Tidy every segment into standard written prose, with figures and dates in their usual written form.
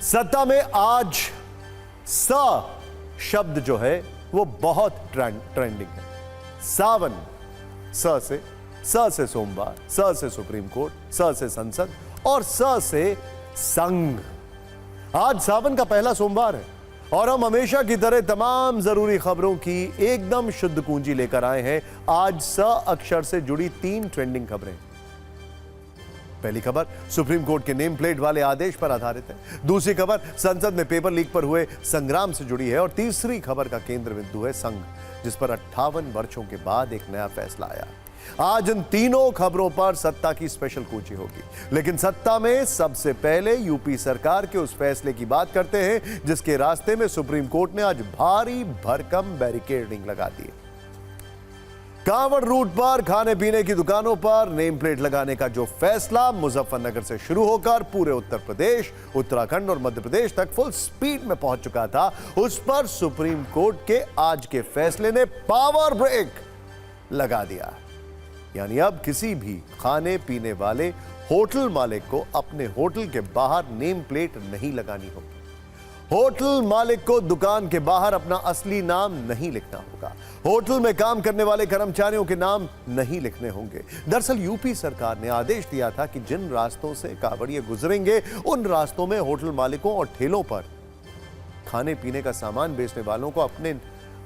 सत्ता में आज स शब्द जो है वो बहुत ट्रेंडिंग है। सावन, स से सोमवार, स से सुप्रीम कोर्ट, स से संसद और स से संघ। आज सावन का पहला सोमवार है और हम हमेशा की तरह तमाम जरूरी खबरों की एकदम शुद्ध कुंजी लेकर आए हैं। आज स अक्षर से जुड़ी 3 ट्रेंडिंग खबरें। पहली खबर सुप्रीम कोर्ट के नेम प्लेट वाले आदेश पर आधारित है। दूसरी खबर संसद में पेपर लीक पर हुए संग्राम से जुड़ी है और तीसरी खबर का केंद्र बिंदु है संघ, जिस पर 58 वर्षों के बाद एक नया फैसला आया। आज इन तीनों खबरों पर सत्ता की स्पेशल कुंजी होगी, लेकिन सत्ता में सबसे पहले यूपी सरकार के उस फैसले की बात करते हैं जिसके रास्ते में सुप्रीम कोर्ट ने आज भारी भरकम बैरिकेडिंग लगा दी। कांवड़ रूट पर खाने पीने की दुकानों पर नेम प्लेट लगाने का जो फैसला मुजफ्फरनगर से शुरू होकर पूरे उत्तर प्रदेश, उत्तराखंड और मध्य प्रदेश तक फुल स्पीड में पहुंच चुका था, उस पर सुप्रीम कोर्ट के आज के फैसले ने पावर ब्रेक लगा दिया। यानी अब किसी भी खाने पीने वाले होटल मालिक को अपने होटल के बाहर नेम प्लेट नहीं लगानी होगी। होटल मालिक को दुकान के बाहर अपना असली नाम नहीं लिखना होगा। होटल में काम करने वाले कर्मचारियों के नाम नहीं लिखने होंगे। दरअसल यूपी सरकार ने आदेश दिया था कि जिन रास्तों से कांवड़िए गुजरेंगे उन रास्तों में होटल मालिकों और ठेलों पर खाने पीने का सामान बेचने वालों को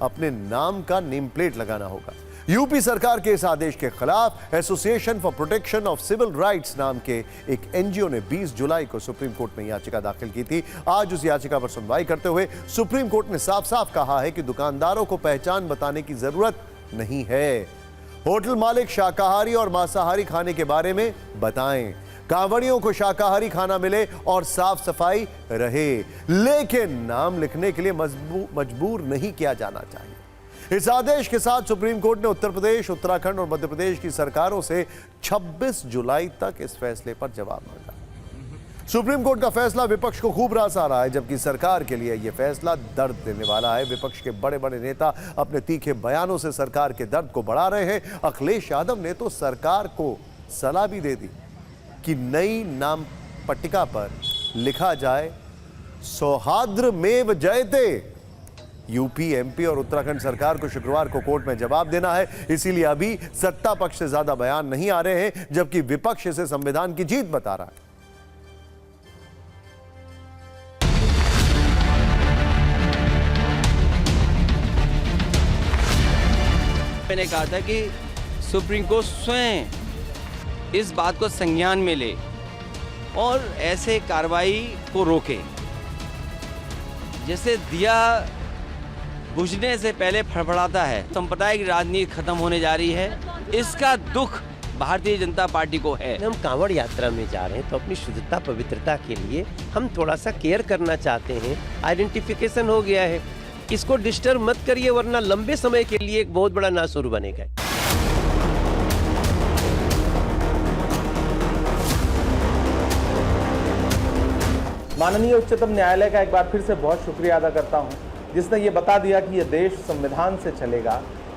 अपने नाम का नेम प्लेट लगाना होगा। यूपी सरकार के इस आदेश के खिलाफ association for protection of civil rights नाम के एक एनजीओ ने 20 जुलाई को सुप्रीम कोर्ट में याचिका दाखिल की थी। आज उस याचिका पर सुनवाई करते हुए सुप्रीम कोर्ट ने साफ साफ कहा है कि दुकानदारों को पहचान बताने की जरूरत नहीं है। होटल मालिक शाकाहारी और मांसाहारी खाने के बारे में बताएं। कांवड़ियों को शाकाहारी खाना मिले और साफ सफाई रहे, लेकिन नाम लिखने के लिए मजबूर नहीं किया जाना चाहिए। इस आदेश के साथ सुप्रीम कोर्ट ने उत्तर प्रदेश, उत्तराखंड और मध्य प्रदेश की सरकारों से 26 जुलाई तक इस फैसले पर जवाब मांगा। सुप्रीम कोर्ट का फैसला विपक्ष को खूब रास आ रहा है, जबकि सरकार के लिए यह फैसला दर्द देने वाला है। विपक्ष के बड़े बड़े नेता अपने तीखे बयानों से सरकार के दर्द को बढ़ा रहे हैं। अखिलेश यादव ने तो सरकार को सलाह भी दे दी कि नई नाम पट्टिका पर लिखा जाए सौहार्द्रमेव जयते। यूपी, एमपी और उत्तराखंड सरकार को शुक्रवार को कोर्ट में जवाब देना है, इसीलिए अभी सत्ता पक्ष से ज्यादा बयान नहीं आ रहे हैं, जबकि विपक्ष इसे संविधान की जीत बता रहा है। मैंने कहा था कि सुप्रीम कोर्ट स्वयं इस बात को संज्ञान में ले और ऐसे कार्रवाई को रोके। जैसे दिया बुझने से पहले फड़फड़ाता है, संप्रदाय की राजनीति खत्म होने जा रही है, इसका दुख भारतीय जनता पार्टी को है। हम कांवड़ यात्रा में जा रहे हैं तो अपनी शुद्धता पवित्रता के लिए हम थोड़ा सा केयर करना चाहते हैं। आइडेंटिफिकेशन हो गया है, इसको डिस्टर्ब मत करिए वरना लंबे समय के लिए एक बहुत बड़ा नासुर बनेगा। माननीय उच्चतम न्यायालय का एक बार फिर से बहुत शुक्रिया अदा करता हूं, जिसने ये बता दिया कि ये देश संविधान से चलेगा,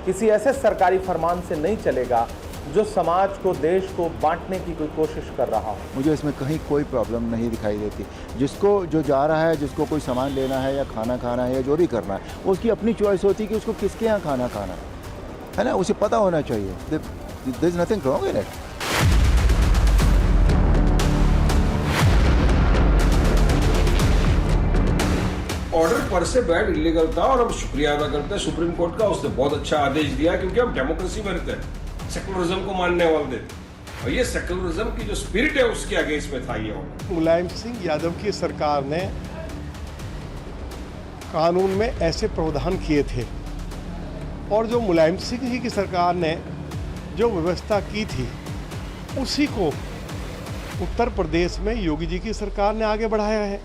किसी ऐसे सरकारी फरमान से नहीं चलेगा जो समाज को, देश को बांटने की कोई कोशिश कर रहा हो। मुझे इसमें कहीं कोई प्रॉब्लम नहीं दिखाई देती। जिसको जो जा रहा है, जिसको कोई सामान लेना है या खाना खाना है या जो भी करना है, उसकी अपनी चॉइस होती है कि उसको किसके यहाँ खाना खाना है ना, उसे पता होना चाहिए। There is nothing wrong in it. Order पर से बैड इलीगल था और हम शुक्रिया अदा करते हैं सुप्रीम कोर्ट का, उसने बहुत अच्छा आदेश दिया, क्योंकि हम डेमोक्रेसी में रहते हैं, सेकुलरिज्म को मानने वाले थे और ये सेकुलरिज्म की जो स्पिरिट है उसके अगेंस्ट में था ये ऑर्डर। मुलायम सिंह यादव की सरकार ने कानून में ऐसे प्रावधान किए थे और जो मुलायम सिंह जी की सरकार ने जो व्यवस्था की थी उसी को उत्तर प्रदेश में योगी जी की सरकार ने आगे बढ़ाया है।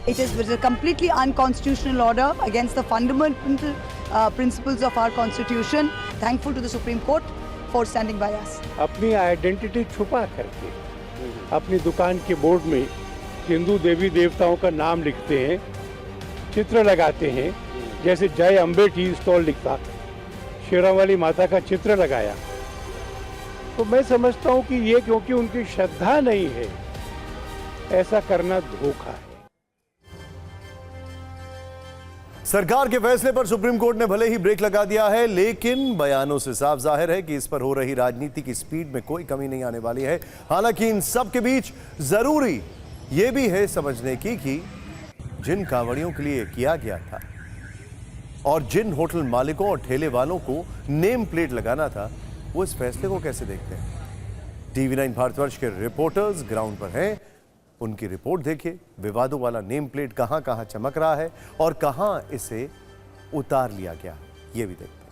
It is a completely unconstitutional order against the fundamental principles of our constitution. Thankful to the Supreme Court for standing by us. अपनी आइडेंटिटी छुपा करके अपनी दुकान के बोर्ड में हिंदू देवी देवताओं का नाम लिखते हैं, चित्र लगाते हैं, जैसे जय अम्बे टी स्टॉल लिखता, शेरावाली माता का चित्र लगाया, तो मैं समझता हूं कि ये क्योंकि उनकी श्रद्धा नहीं है, ऐसा करना धोखा है। सरकार के फैसले पर सुप्रीम कोर्ट ने भले ही ब्रेक लगा दिया है, लेकिन बयानों से साफ जाहिर है कि इस पर हो रही राजनीति की स्पीड में कोई कमी नहीं आने वाली है। हालांकि इन सब के बीच जरूरी यह भी है समझने की कि जिन कांवड़ियों के लिए किया गया था और जिन होटल मालिकों और ठेले वालों को नेम प्लेट लगाना था, वो इस फैसले को कैसे देखते हैं। TV9 भारतवर्ष के रिपोर्टर्स ग्राउंड पर हैं, उनकी रिपोर्ट देखिए। विवादों वाला नेम प्लेट कहां कहां चमक रहा है और कहां इसे उतार लिया गया, ये भी देखते हैं।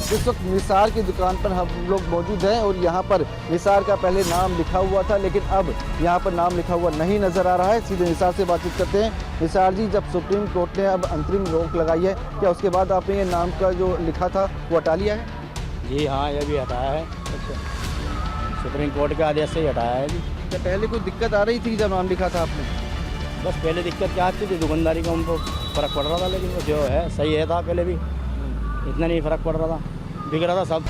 इस वक्त निसार की दुकान पर हम लोग मौजूद हैं और यहाँ पर निसार का पहले नाम लिखा हुआ था, लेकिन अब यहाँ पर नाम लिखा हुआ नहीं नज़र आ रहा है। सीधे निसार से बातचीत करते हैं। निसार जी, जब सुप्रीम कोर्ट ने अब अंतरिम रोक लगाई है, क्या उसके बाद आपने ये नाम का जो लिखा था वो हटा लिया है? जी हाँ, ये भी हटाया है। सुप्रीम कोर्ट के आदेश से ही हटाया है जी। क्या पहले कोई दिक्कत आ रही थी जब नाम लिखा था आपने? बस पहले दिक्कत क्या आती थी, दुकानदारी का उनको फ़र्क पड़ रहा था, लेकिन वो जो है सही है था, पहले भी इतना नहीं फ़र्क पड़ रहा था, बिक रहा था सब।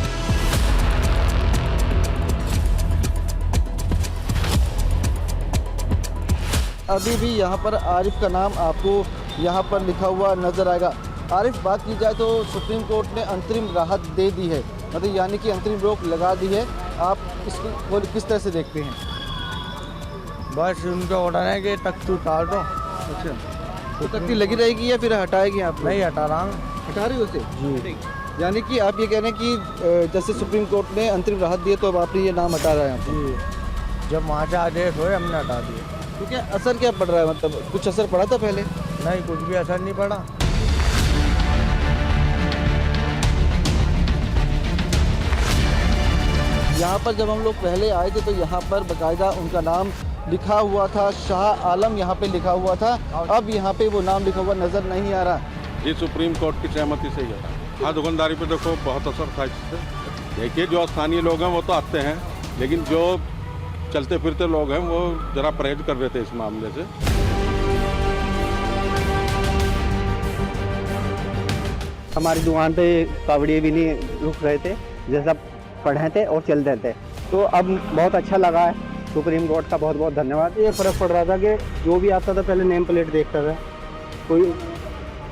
अभी भी यहाँ पर आरिफ का नाम आपको यहाँ पर लिखा हुआ नज़र आएगा। आरिफ, बात की जाए तो सुप्रीम कोर्ट ने अंतरिम राहत दे दी है, मतलब यानी कि अंतरिम रोक लगा दी है, आप इसको किस तरह से देखते हैं? बस उनका ऑर्डर है कि तख्ती उतार दो। अच्छा, तो तख्ती लगी रहेगी या फिर हटाएगी आप? नहीं, हटा रहा हूँ। हटा रही हो उसे? जी। यानी कि आप ये कह रहे हैं कि जैसे सुप्रीम कोर्ट ने अंतरिम राहत दी है तो अब आपने ये नाम हटा रहे हैं? जी, जब वहाँ से आदेश हुए हमने हटा दिए। तो क्या असर क्या पड़ रहा है, मतलब कुछ असर पड़ा था पहले? नहीं, कुछ भी असर नहीं पड़ा। यहाँ पर जब हम लोग पहले आए थे तो यहाँ पर बाकायदा उनका नाम लिखा हुआ था, शाह आलम यहाँ पे लिखा हुआ था, अब यहाँ पे वो नाम लिखा हुआ नज़र नहीं आ रहा। ये सुप्रीम कोर्ट की सहमति से ही है। हाँ, दुकानदारी पे देखो बहुत असर था इससे। देखिए, जो स्थानीय लोग हैं वो तो आते हैं, लेकिन जो चलते फिरते लोग हैं वो जरा परहेज कर रहे थे इस मामले से। हमारी दुकान पे कावड़िए भी नहीं रुक रहे थे, जैसा पढ़े थे और चल रहे थे, तो अब बहुत अच्छा लगा है। सुप्रीम कोर्ट का बहुत बहुत धन्यवाद। ये फ़र्क पड़ रहा था कि जो भी आता था पहले नेम प्लेट देखता था, कोई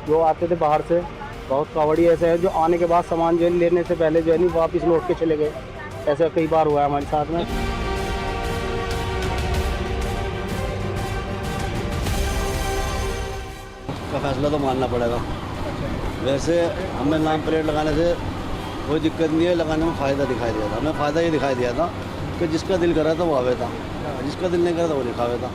जो आते थे बाहर से, बहुत कावड़ी ऐसे है जो आने के बाद सामान जो लेने से पहले जो है नहीं वापस लौट के चले गए। ऐसा कई बार हुआ है हमारे साथ में। का फैसला तो मानना पड़ेगा। वैसे हमें नाम प्लेट लगाने से कोई दिक्कत नहीं है, लगाने में फ़ायदा दिखाई दिया था। हमें फ़ायदा ये दिखाई दिया था कि जिसका दिल कर रहा था वो आवे था, जिसका दिल नहीं कर रहा था वो दिखावे था।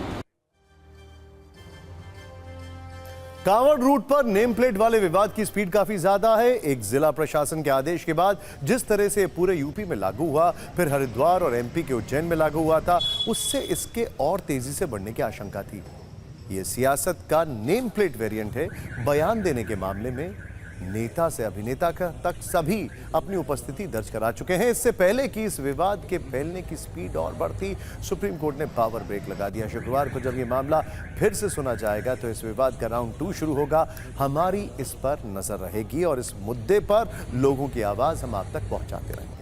कांवड़ रूट पर नेम प्लेट वाले विवाद की स्पीड काफी ज्यादा है। एक जिला प्रशासन के आदेश के बाद जिस तरह से पूरे यूपी में लागू हुआ, फिर हरिद्वार और एमपी के उज्जैन में लागू हुआ था, उससे इसके और तेजी से बढ़ने की आशंका थी। यह सियासत का नेम प्लेट वेरिएंट है। बयान देने के मामले में नेता से अभिनेता तक सभी अपनी उपस्थिति दर्ज करा चुके हैं। इससे पहले कि इस विवाद के फैलने की स्पीड और बढ़ती, सुप्रीम कोर्ट ने पावर ब्रेक लगा दिया। शुक्रवार को जब यह मामला फिर से सुना जाएगा तो इस विवाद का राउंड 2 शुरू होगा। हमारी इस पर नजर रहेगी और इस मुद्दे पर लोगों की आवाज हम आप तक पहुंचाते रहेंगे।